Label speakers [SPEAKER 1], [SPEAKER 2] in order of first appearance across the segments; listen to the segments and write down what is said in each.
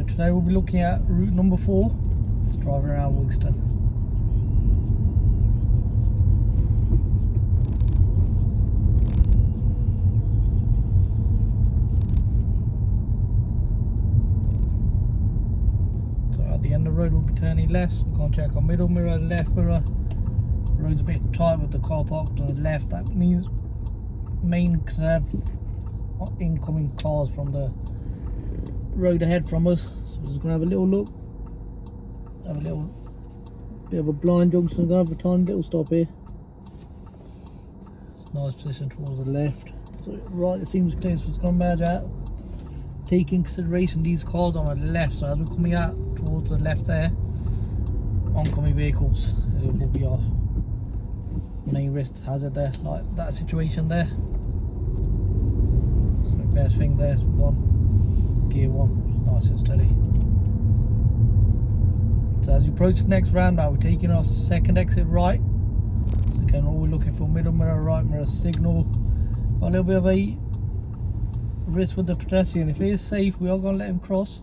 [SPEAKER 1] today we'll be looking at route number 4. Let's drive around Wigston. So at the end of the road we'll be turning left. So we're going to check our middle mirror, left mirror. The road's a bit tight with the car parked on the left. That means main concern, incoming cars from the road ahead from us. So we're just going to have a little look, have a little bit of a blind junction. We're going to have a tiny little stop here. Nice position towards the left. So right, it seems clear, so it's going to merge out. Take in consideration these cars on the left, so as we're coming out towards the left there, oncoming vehicles, it will be our main risk hazard there, like that situation there. So the best thing there is gear 1, nice and steady. So as you approach the next roundabout, we're taking our second exit right. So again, all we're looking for, middle mirror, right mirror signal. Got a little bit of a risk with the pedestrian. If it is safe, we are going to let him cross,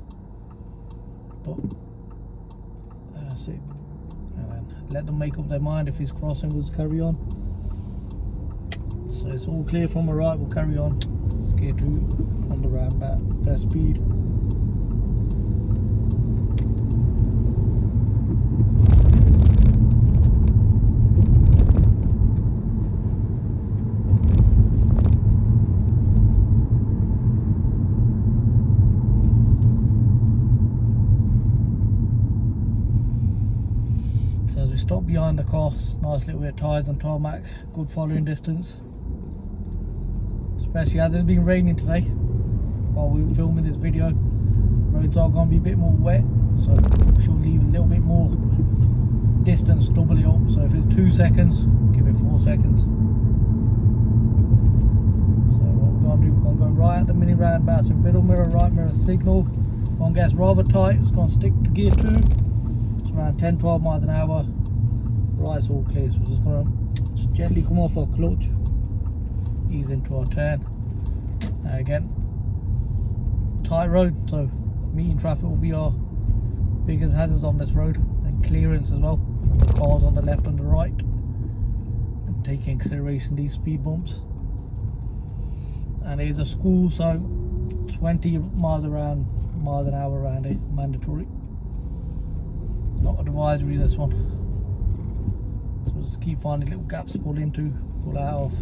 [SPEAKER 1] but that's it. Let them make up their mind. If he's crossing, we'll just carry on. So it's all clear from the right, we'll carry on. Let's get to on the roundabout, best speed. Stop behind the car, nice little bit of tyres and tarmac, good following distance. Especially as it's been raining today while we were filming this video. Roads are going to be a bit more wet, so we should leave a little bit more distance, double it up. So if it's 2 seconds, give it 4 seconds. So what we're going to do, we're going to go right at the mini roundabout, so middle mirror, right mirror signal. One gets rather tight, it's going to stick to gear 2. It's around 10-12 miles an hour. Right, it's all clear, so we're just going to gently come off our clutch, ease into our turn. And again, tight road, so meeting traffic will be our biggest hazards on this road, and clearance as well from the cars on the left and the right, and taking into consideration these speed bumps. And it is a school, so 20 miles an hour around it, mandatory. Not advisory, this one. So we'll just keep finding little gaps to pull into, pull out of.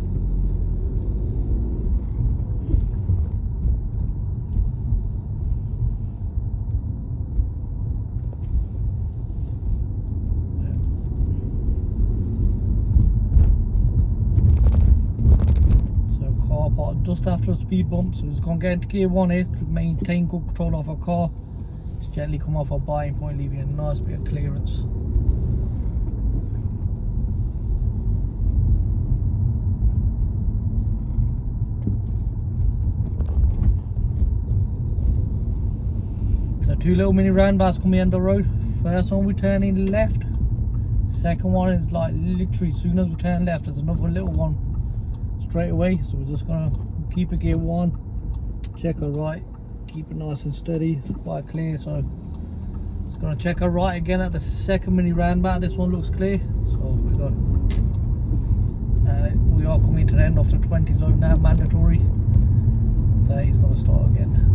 [SPEAKER 1] So car parked just after a speed bump, so it's going to get into gear 1 here to maintain good control of our car. Just gently come off our biting point, leaving a nice bit of clearance. So 2 little mini roundabouts coming end of the road. First one we turn in left. Second one is like literally as soon as we turn left, there's another little one straight away. So we're just gonna keep it gear 1, check our right, keep it nice and steady. It's quite clear, so just gonna check our right again at the second mini roundabout. This one looks clear, so we go. And we are coming to the end of the 20 zone now, mandatory. 30 is gonna start again.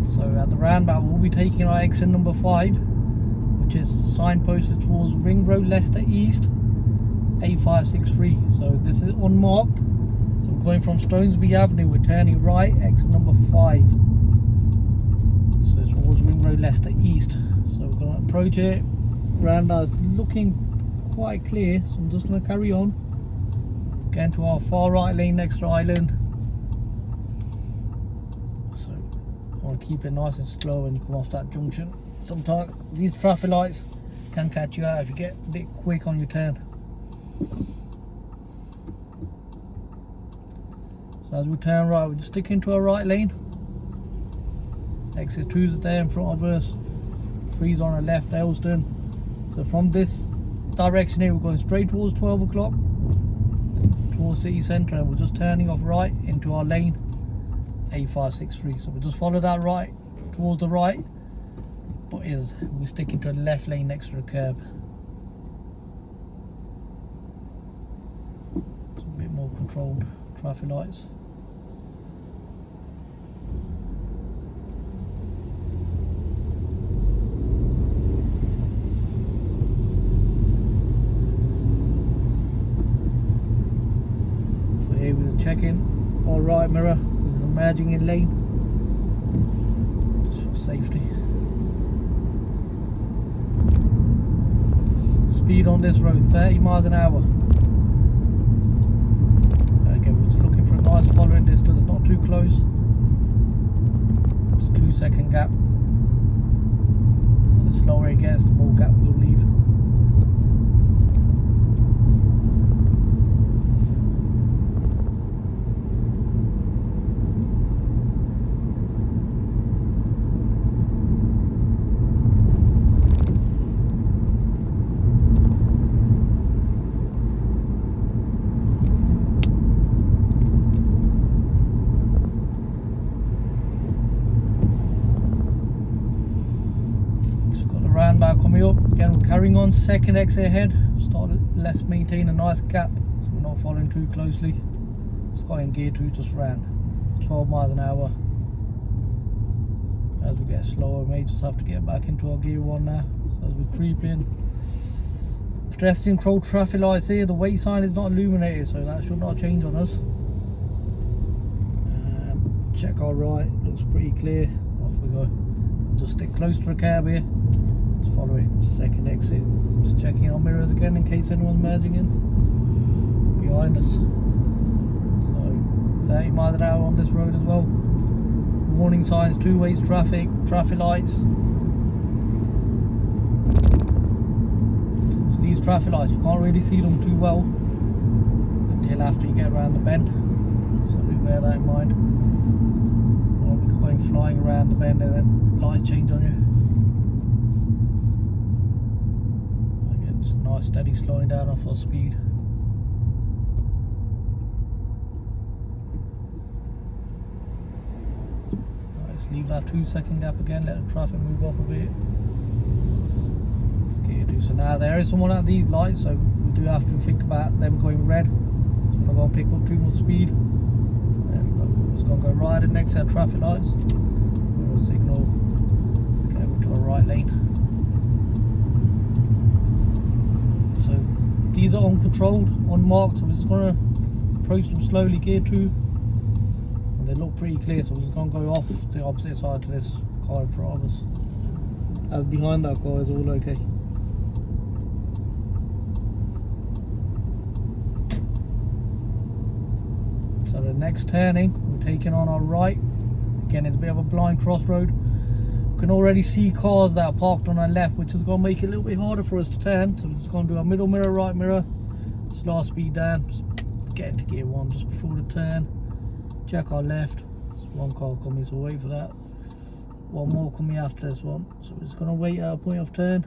[SPEAKER 1] So at the roundabout we'll be taking our exit number 5, which is signposted towards Ring Road, Leicester East, A563. So this is unmarked. So we're going from Stonesby Avenue, we're turning right, exit number 5. So towards Ring Road, Leicester East. So we're going to approach it. Roundabout is looking quite clear, so I'm just going to carry on. Get into our far right lane next to the island. Keep it nice and slow when you come off that junction. Sometimes these traffic lights can catch you out if you get a bit quick on your turn. So as we turn right, we just stick into our right lane. Exit 2 is there in front of us. 3's on the left, Elston. So from this direction here, we're going straight towards 12 o'clock. towards city centre, and we're just turning off right into our lane A563. So we just follow that right towards the right, but we're sticking to the left lane next to the curb. It's a bit more controlled traffic lights. Here we're checking our right mirror because it's a merging in lane, just for safety. Speed on this road 30 miles an hour. Again, we're just looking for a nice following distance, not too close. Just 2 second gap. And the slower it gets, the more gap we'll leave. Roundabout coming up again, we're carrying on, second exit ahead. Let's maintain a nice gap so we're not following too closely. It's got in gear 2, just ran 12 miles an hour. As we get slower, we may just have to get back into our gear 1 now. So as we creep in, pedestrian control traffic lights here. The wait sign is not illuminated, so that should not change on us. Check our right, looks pretty clear. Off we go. Just stick close to the curb here. Just follow it, second exit. Just checking our mirrors again in case anyone's merging in behind us. So 30 miles an hour on this road as well. Warning signs, 2 ways traffic lights. So these traffic lights, you can't really see them too well until after you get around the bend. So do bear that in mind. You won't be going flying around the bend and then lights change on you. Nice steady slowing down off our speed. Let's leave that 2 second gap again, let the traffic move off a bit. Let's get to. So now there is someone at these lights, so we do have to think about them going red. So we're not going to pick up too much speed. There we go. We're just going to go right in next to our traffic lights. We're a signal. Let's get over to our right lane. So these are uncontrolled, unmarked, so we're just going to approach them slowly, gear 2, and they look pretty clear, so we're just going to go off to the opposite side to this car in front of us. As behind that car is all okay. So the next turning, we're taking on our right. Again, it's a bit of a blind crossroad. Can already see cars that are parked on our left, which is going to make it a little bit harder for us to turn. So we're just going to do our middle mirror, right mirror, slow our speed down, just get into gear 1 just before the turn. Check our left. There's one car coming, so wait for that. One more coming after this one, so we're just going to wait at our point of turn,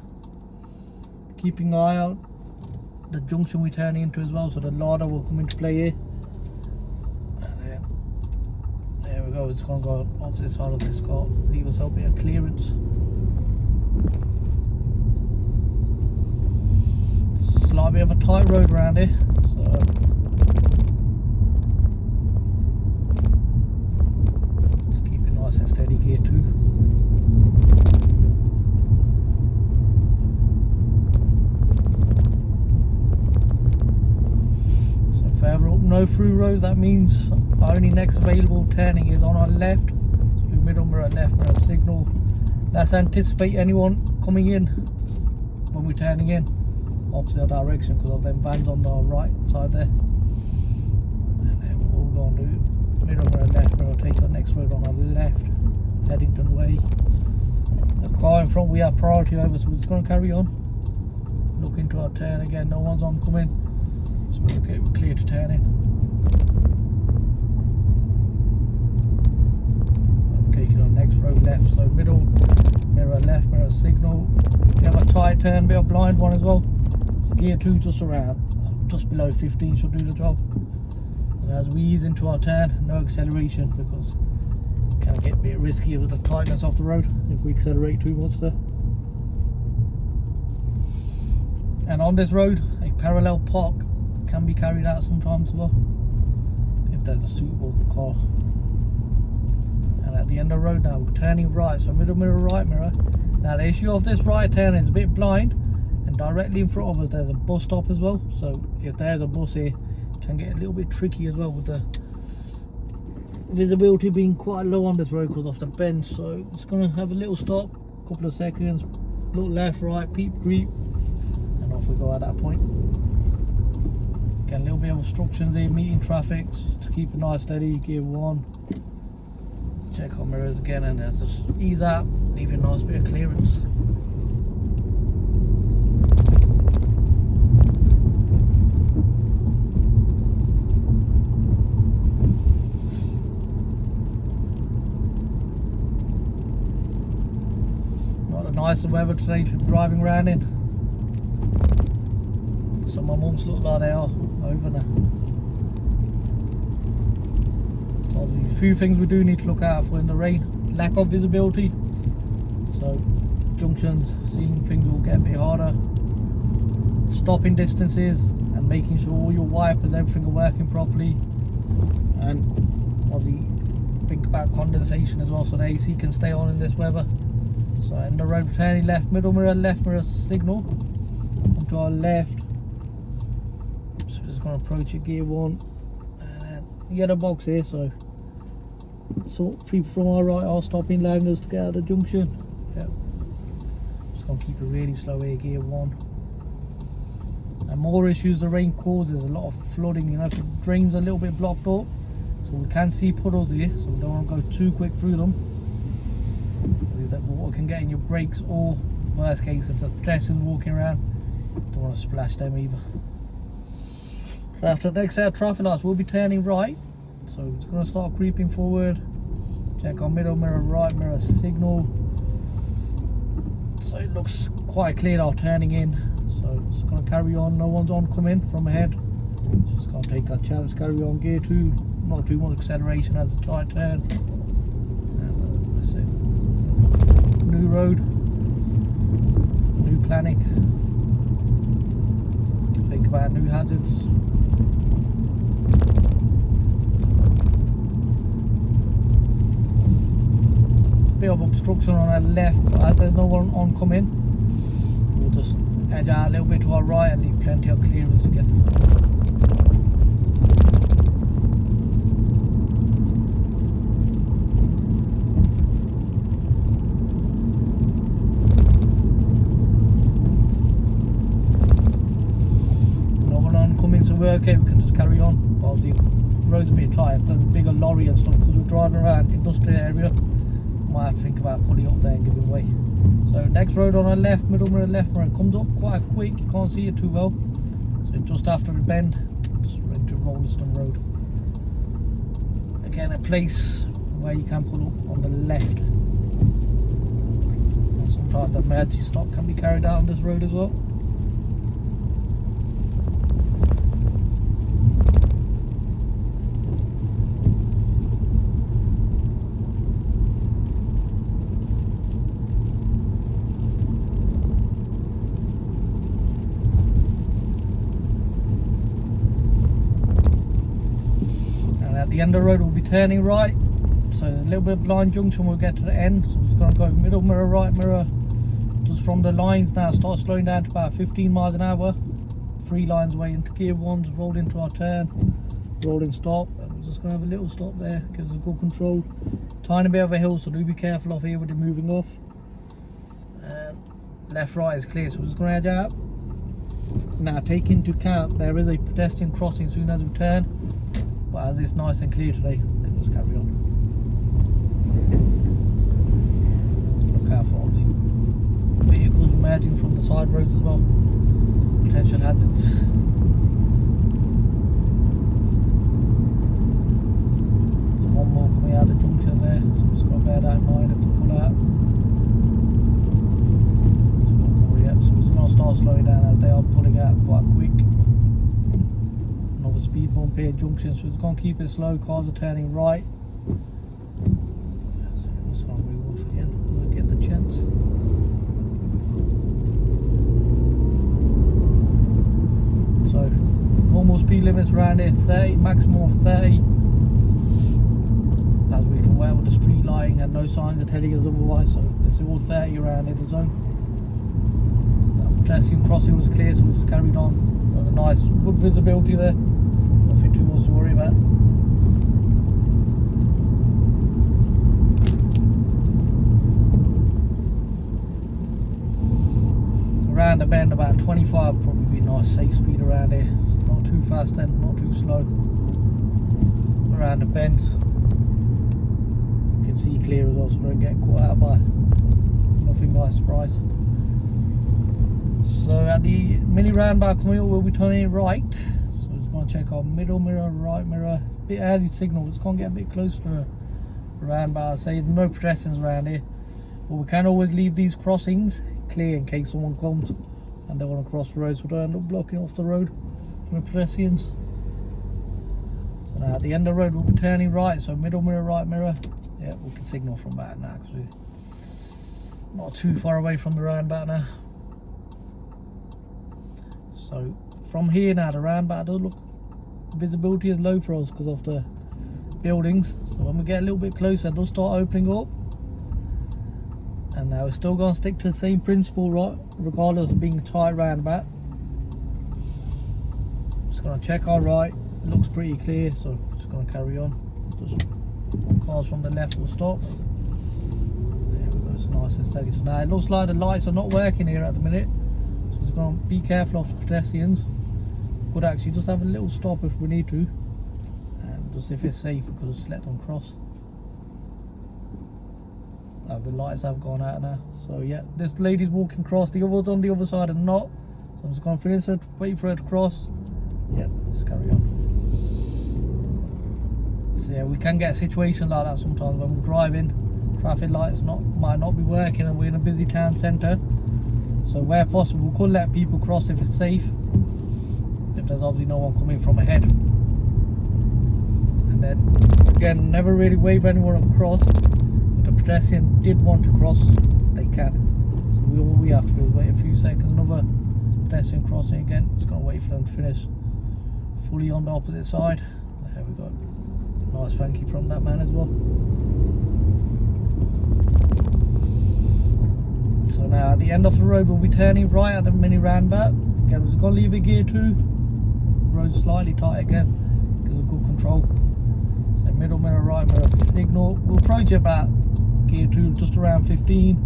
[SPEAKER 1] keeping an eye out the junction we're turning into as well, so the ladder will come into play here. There we go, it's going to go opposite side of this car, leave us a bit of clearance. It's a bit of a tight road around here, so just keep it nice and steady, gear 2. So further up, no through road, that means our only next available turning is on our left. So do middle mirror, left mirror signal. Let's anticipate anyone coming in when we're turning in opposite direction because of them vans on the right side there. And then what we're going to do, middle mirror, left mirror, take our next road on our left, Headington Way. The car in front we have priority over, so we're just going to carry on. Look into our turn again, no one's oncoming, so we're okay, we're clear to turn in. Taking on next road left, so middle mirror, left mirror signal. We have a tight turn, bit of blind one as well. It's gear 2 just around just below 15 should do the job. And as we ease into our turn, no acceleration, because it can get a bit risky with the tightness off the road if we accelerate too much there. And on this road, a parallel park can be carried out sometimes as well, if there's a suitable car. And at the end of the road now, we're turning right, so middle mirror, right mirror. Now the issue of this right turn is a bit blind, and directly in front of us there's a bus stop as well. So if there's a bus here, it can get a little bit tricky as well with the visibility being quite low on this road because of the bend. So it's going to have a little stop, couple of seconds, look left, right, peep, creep, and off we go at that point. Get a little bit of obstructions here, meeting traffic, to keep it nice steady, gear 1. Check our mirrors again, and then just ease out, leave a nice bit of clearance. Not the nicest weather today to be driving around in. Some of my mums look like they are over now. So obviously a few things we do need to look out for in the rain: lack of visibility, so junctions, seeing things will get a bit harder, stopping distances, and making sure all your wipers, everything are working properly, and obviously think about condensation as well, so the AC can stay on in this weather. So in the road, turning left, middle mirror, left mirror signal, come to our left. So we're just going to approach it, gear 1, and you get a box here, so people from our right are stopping, allowing us to get out of the junction. Yep. Just going to keep it really slow here, gear 1. And more issues the rain causes, a lot of flooding, you know, if the drains are a little bit blocked up, so we can see puddles here, so we don't want to go too quick through them, because that water can get in your brakes, or worst case, if the pedestrians walking around, don't want to splash them either. So after the next set of traffic lights, we'll be turning right, so it's going to start creeping forward. Check our middle mirror, right mirror signal. So it looks quite clear now turning in, so it's going to carry on. No one's oncoming from ahead, just going to take our chance, carry on, gear 2, not too much acceleration as a tight turn, and that's it. New road, new planning, think about new hazards. Bit of obstruction on our left, but as there's no one oncoming, we'll just edge out a little bit to our right and leave plenty of clearance again. No one oncoming, so we're okay, we can just carry on. But obviously the road's a bit tight, if there's a bigger lorry and stuff, because we're driving around industrial area, might have to think about pulling up there and giving way. So next road on our left, middle mirror, left mirror, comes up quite quick, you can't see it too well. So just after the bend, just into Wigston Road. Again, a place where you can pull up on the left. And sometimes the emergency stop can be carried out on this road as well. At the end of the road we'll be turning right, so there's a little bit of blind junction, we'll get to the end, so it's going to go middle mirror, right mirror, just from the lines now, start slowing down to about 15 miles an hour, 3 lines away into gear 1, just roll into our turn, roll in stop, and we're just going to have a little stop there, gives us good control, tiny bit of a hill, so do be careful off here with it moving off, and left right is clear, so we're just going to edge out. Now take into account there is a pedestrian crossing soon as we turn, but as it's nice and clear today, we can just carry on. Look out for the vehicles emerging from the side roads as well, potential hazards. There's one more coming out of the junction there, so just got to bear that in mind if to pull out. There's one more, yep, so we're just going to start slowing down as they are pulling out quite quick. speed bump here, junction, so it's going to keep it slow. Cars are turning right. So I'm just going to move off again. We'll get the chance. So normal speed limits around here 30, maximum of 30. As we can wear with the street lighting and no signs are telling us otherwise. So it's all 30 around here, the zone. Pedestrian crossing was clear, so we just carried on. There's a nice, good visibility there. Nothing too much to worry about. Around the bend, about 25, probably be nice, safe speed around here. It's not too fast and not too slow. Around the bends, you can see clear as well, so don't get caught out by nothing by surprise. So at the mini roundabout coming up, we'll be turning right. So it's going to check our middle mirror, right mirror, bit early signal. It's going to get a bit closer to the roundabout. I say there's no pedestrians around here, but we can always leave these crossings clear in case someone comes and they want to cross the road, so we don't end up blocking off the road for pedestrians. So now at the end of the road, we'll be turning right. So middle mirror, right mirror. Yeah, we can signal from back now because we're not too far away from the roundabout now. So from here now, the roundabout does look, visibility is low for us because of the buildings. So when we get a little bit closer, it does start opening up. And now we're still going to stick to the same principle, right, regardless of being a tight roundabout. Just going to check our right. It looks pretty clear, so just going to carry on. Just cars from the left will stop. There we go, it's nice and steady. So now it looks like the lights are not working here at the minute. Just going to be careful of the pedestrians. Could actually just have a little stop if we need to, and just if it's safe, we could just let them cross. The lights have gone out now. So yeah, this lady's walking across. The others on the other side are not. So I'm just going to finish it, wait for her to cross. Yeah, let's carry on. So yeah, we can get a situation like that sometimes when we're driving. Traffic lights might not be working and we're in a busy town centre. So where possible, we could let people cross if it's safe, if there's obviously no one coming from ahead. And then again, never really wave anyone across. If the pedestrian did want to cross, they can. So all we have to do is wait a few seconds. Another pedestrian crossing again. Just going to wait for them to finish fully on the opposite side. There we go. Nice thank you from that man as well. So now at the end of the road, we'll be turning right at the mini roundabout. Again, we're just going to leave it gear 2. The road's slightly tight again because of good control. So middle mirror, right mirror, signal. We'll approach about gear 2, just around 15.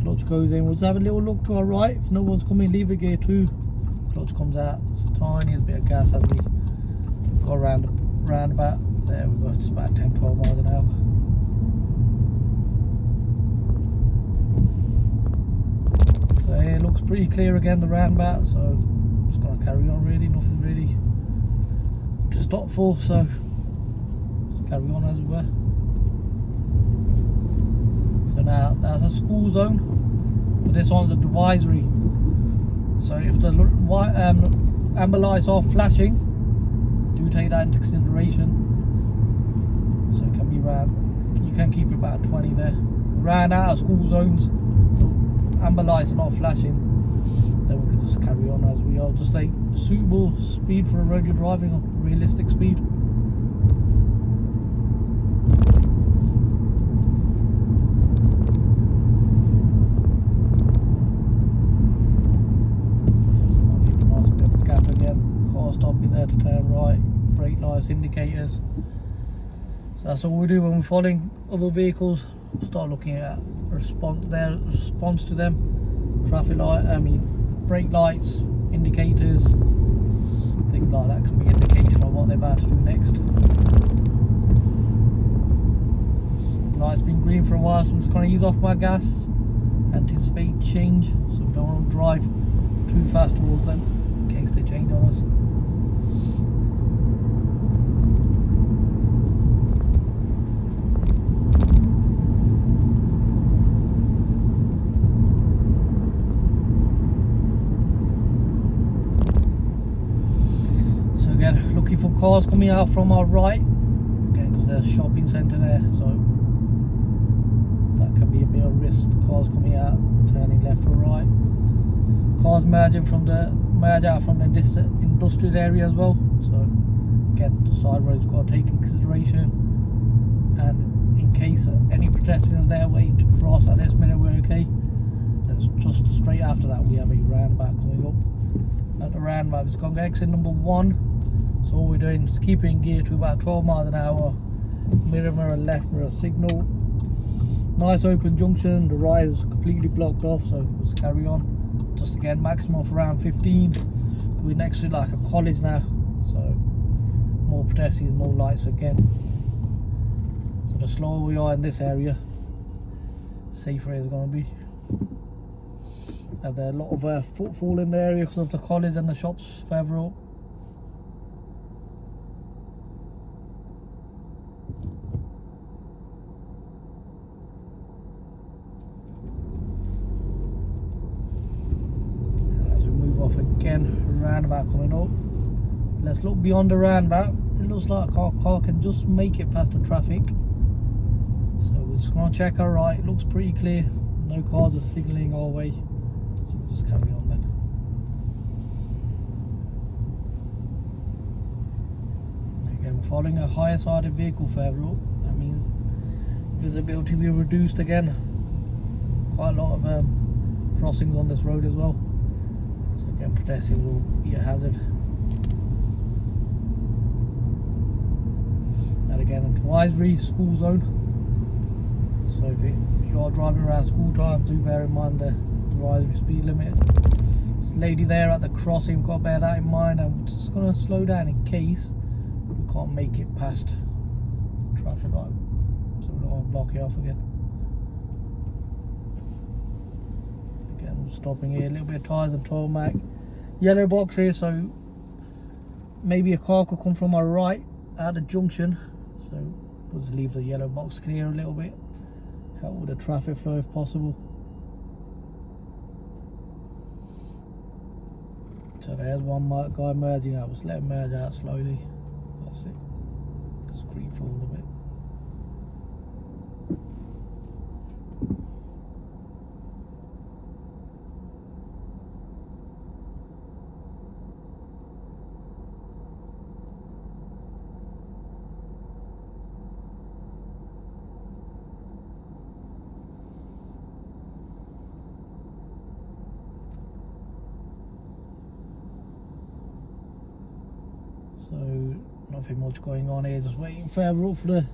[SPEAKER 1] Clutch goes in. We'll just have a little look to our right. If no one's coming, leave it gear 2. Clutch comes out. It's the tiniest bit of gas as we go around the roundabout. There we go. It's about 10-12 miles an hour. So yeah, it looks pretty clear again, the roundabout, so I'm just going to carry on really, nothing really to stop for, so just carry on as we were. So now that's a school zone, but this one's a advisory. So if the amber lights are flashing, do take that into consideration. So it can be around, you can keep it about 20 there. Around out of school zones, amber lights are not flashing, then we can just carry on as we are. Just like suitable speed for a road you're driving on, realistic speed. So it's going to leave a nice bit of a gap again. Car stopping there to turn right, brake lights, indicators. So that's all we do when we're following other vehicles. Start looking at response to them, traffic light, brake lights, indicators, things like that can be indication of what they're about to do next. Light's been green for a while, so I'm just going to ease off my gas, anticipate change, so we don't want to drive too fast towards them in case they change on us. again, looking for cars coming out from our right, again because there's a shopping centre there, so that can be a bit of risk. Cars coming out, turning left or right, cars merge out from the industrial area as well. So again, the side roads got to take in consideration, and in case any pedestrians there waiting to cross at this minute, we're okay. Then just straight after that we have a roundabout coming up. At the roundabout it's going to exit number 1, so all we're doing is keeping gear to about 12 miles an hour, mirror left mirror signal, nice open junction, the right is completely blocked off, so let's carry on. Just again, maximum of around 15. We're next to like a college now, so more pedestrians, more lights again. So the slower we are in this area, safer it's going to be. And there's a lot of footfall in the area because of the college and the shops further up. Again, roundabout coming up. Let's look beyond the roundabout. It looks like our car can just make it past the traffic, so we're just going to check our right. It looks pretty clear, no cars are signalling our way, so we'll just carry on then. Again, we're following a higher sided vehicle further up. That means visibility will be reduced again. Quite a lot of crossings on this road as well. So again, pedestrians will be a hazard. And again, advisory school zone. So if you are driving around school time, do bear in mind the advisory speed limit. This lady there at the crossing, we've got to bear that in mind, and we're just going to slow down in case we can't make it past the traffic light. So we don't want to block it off again. Again, stopping here, a little bit of tyres and tarmac. Yellow box here, so maybe a car could come from our right at the junction, so we'll just leave the yellow box clear a little bit, help with the traffic flow if possible. So there's one guy merging out. Just let him merge out slowly. That's it. Just creep forward a bit. So nothing much going on here, just waiting further up for the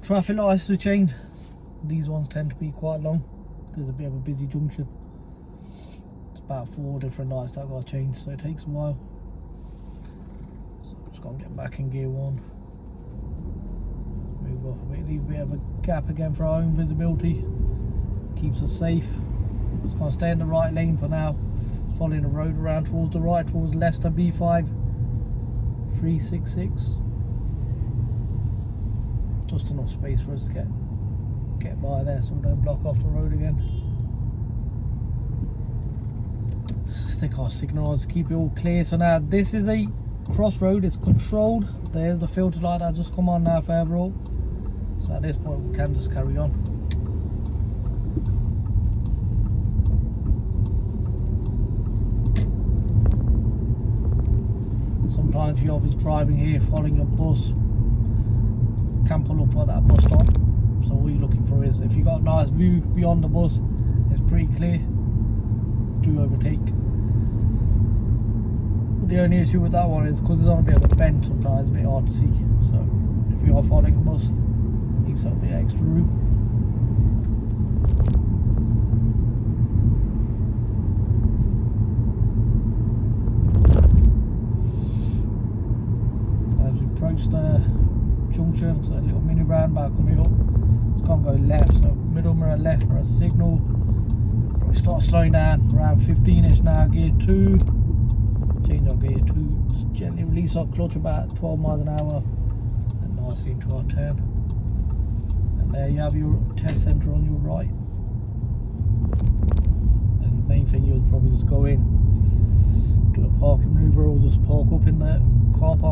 [SPEAKER 1] traffic lights to change. These ones tend to be quite long because it's a bit of a busy junction. It's about 4 different lights that got to change, so it takes a while. So I'm just going to get back in gear 1. Move off a bit, leave a bit of a gap again for our own visibility. Keeps us safe. Just going to stay in the right lane for now. Following the road around towards the right, towards Leicester B5 366. Just enough space for us to get by there, so we don't block off the road again. Stick our signal on to keep it all clear. So now this is a crossroad, it's controlled. There's the filter light that just come on now further up. So at this point we can just carry on. Sometimes if you're obviously driving here following a bus, can pull up at that bus stop. So all you're looking for is, if you got a nice view beyond the bus, it's pretty clear, do overtake. But the only issue with that one is because it's on a bit of a bend, sometimes it's a bit hard to see. So if you are following a bus, leaves a bit of extra room. Approach the junction, so a little mini roundabout coming up. It's going to go left, so middle mirror left for a signal. We start slowing down around 15ish now, gear 2. Change our gear 2, just gently release our clutch about 12 miles an hour and nicely into our turn. And there you have your test centre on your right. And the main thing, you'll probably just go in, do a parking manoeuvre, or just park up in the car park.